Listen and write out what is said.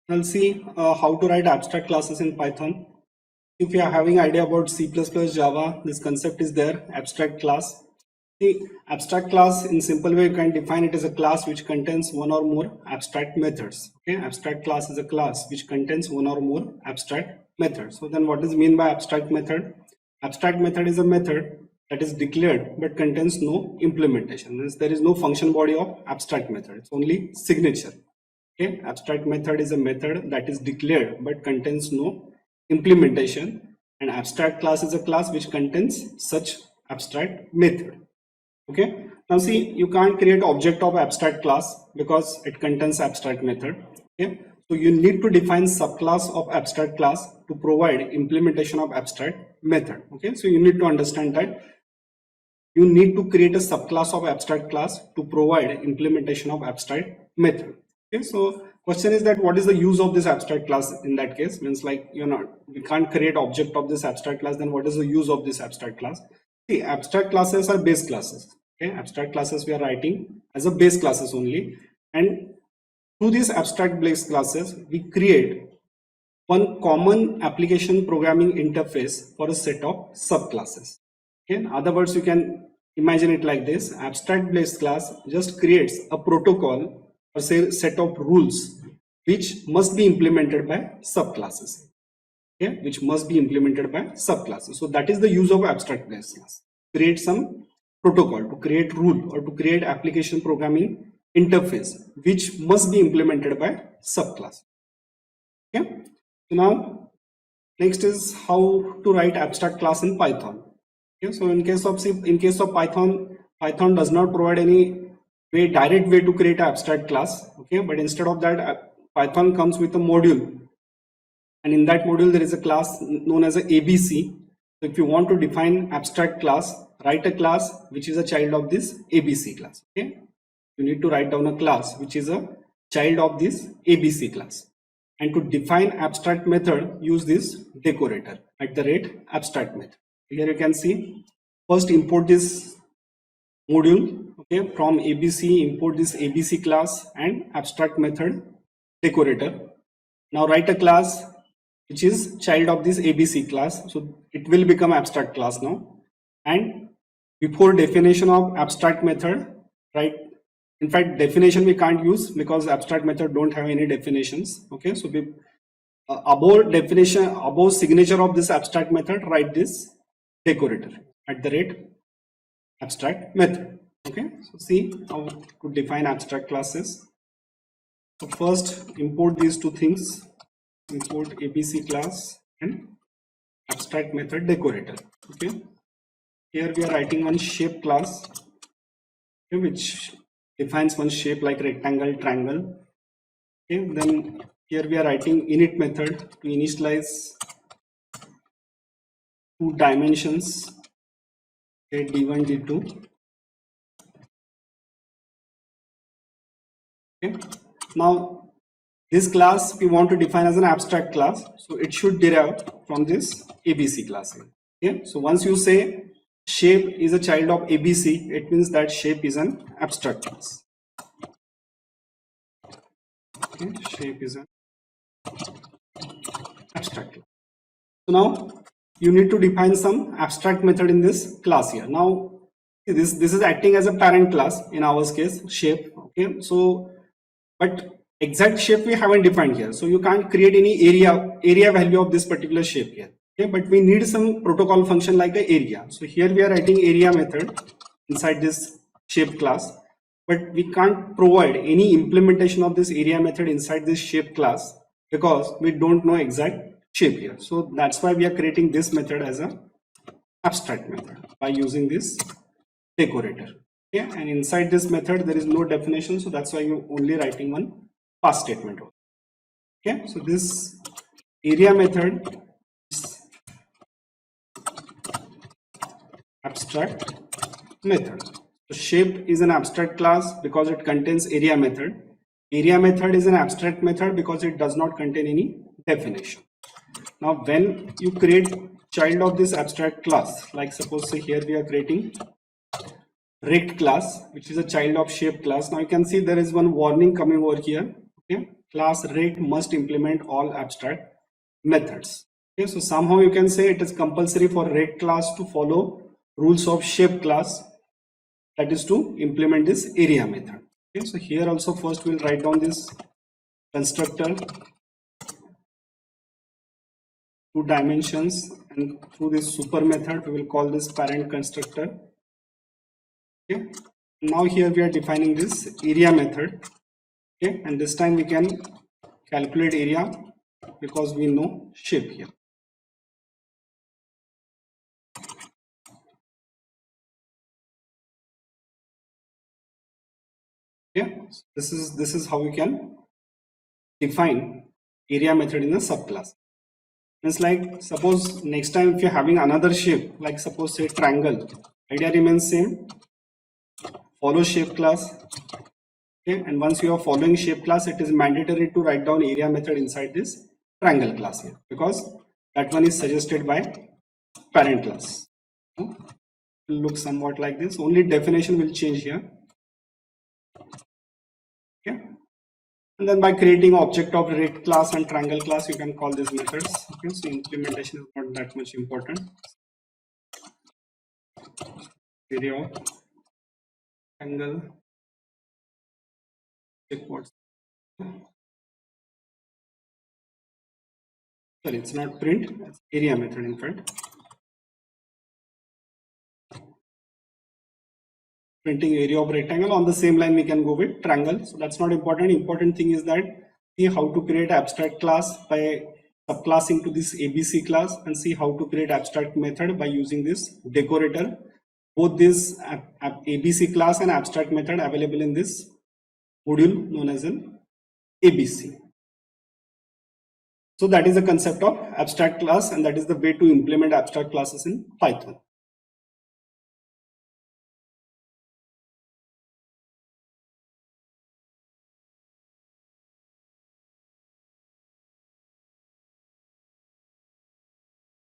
I'll see how to write abstract classes in Python. If you are having idea about C++, Java, this concept is there, abstract class. The abstract class in simple way you can define it as a class which contains one or more abstract methods. Okay, abstract class is a class which contains one or more abstract methods. So then what is mean by abstract method? Abstract method is a method that is declared but contains no implementation. Means there is no function body of abstract method. It's only signature. Okay, abstract method is a method that is declared but contains no implementation, and abstract class is a class which contains such abstract method. Okay, now see, you can't create object of abstract class because it contains abstract method. Okay, so you need to define subclass of abstract class to provide implementation of abstract method. Okay, so you need to understand that you need to create a subclass of abstract class to provide implementation of abstract method. Okay, so question is that what is the use of this abstract class in that case? Means like we can't create object of this abstract class, then what is the use of this abstract class? See, abstract classes are base classes. Okay, abstract classes we are writing as a base classes only, and through these abstract base classes we create one common application programming interface for a set of subclasses. Okay, in other words, you can imagine it like this: abstract base class just creates a protocol or say set of rules which must be implemented by subclasses. Okay, which must be implemented by subclasses. So that is the use of abstract base class. Create some protocol, to create rule, or to create application programming interface which must be implemented by subclass. Okay, so now next is how to write abstract class in Python. Okay, so in case of Python does not provide any direct way to create an abstract class. Okay, but instead of that, Python comes with a module, and in that module there is a class known as a ABC. So if you want to define abstract class, write a class which is a child of this ABC class. Okay, you need to write down a class which is a child of this ABC class, and to define abstract method, use this decorator @abstract method. Here you can see, first import this module. Okay, from ABC import this ABC class and abstract method decorator. Now write a class which is child of this ABC class, so it will become abstract class now. And before definition of abstract method, right, in fact definition we can't use because abstract method don't have any definitions. Okay, so above definition, above signature of this abstract method, write this decorator @abstract method. Okay, so see how to define abstract classes. So first import these two things, import ABC class and abstract method decorator. Okay, here we are writing one shape class, okay, which defines one shape like rectangle, triangle. Okay, then here we are writing init method to initialize two dimensions, okay, d1, d2. Okay, now this class we want to define as an abstract class, so it should derive from this ABC class. Okay, so once you say shape is a child of ABC, it means that shape is an abstract class. Okay, shape is an abstract class. So now you need to define some abstract method in this class here. Now this is acting as a parent class in our case, shape. Okay, so but exact shape we haven't defined here, so you can't create any area value of this particular shape here. Okay, but we need some protocol function like a area. So here we are writing area method inside this shape class, but we can't provide any implementation of this area method inside this shape class because we don't know exact shape here. So that's why we are creating this method as a abstract method by using this decorator. Okay, and inside this method there is no definition, so that's why you're only writing one pass statement. Okay, so this area method is abstract method. So shape is an abstract class because it contains area method. Area method is an abstract method because it does not contain any definition. Now when you create child of this abstract class, like suppose say here we are creating rect class which is a child of shape class. Now you can see there is one warning coming over here. Okay, class rate must implement all abstract methods. Okay, so somehow you can say it is compulsory for rate class to follow rules of shape class, that is to implement this area method. Okay, so here also first we'll write down this constructor, 2 dimensions, and through this super method we will call this parent constructor. Okay, now here we are defining this area method. Okay, and this time we can calculate area because we know shape here. Okay, so this is how we can define area method in a subclass. It's like, suppose next time if you're having another shape, like suppose say triangle, idea remains same, follow shape class. Okay, and once you are following shape class, it is mandatory to write down area method inside this triangle class here, because that one is suggested by parent class. It will look somewhat like this, only definition will change here. Okay, and then by creating object of rate class and triangle class, you can call these methods. Okay, so implementation is not that much important. Area of triangle, check what's, sorry, it's not print, it's area method in fact. Printing area of rectangle. On the same line we can go with triangle, so that's not important. Important thing is that see how to create abstract class by subclassing to this ABC class, and see how to create abstract method by using this decorator. Both this ABC class and abstract method available in this module known as an ABC. So that is the concept of abstract class, and that is the way to implement abstract classes in Python.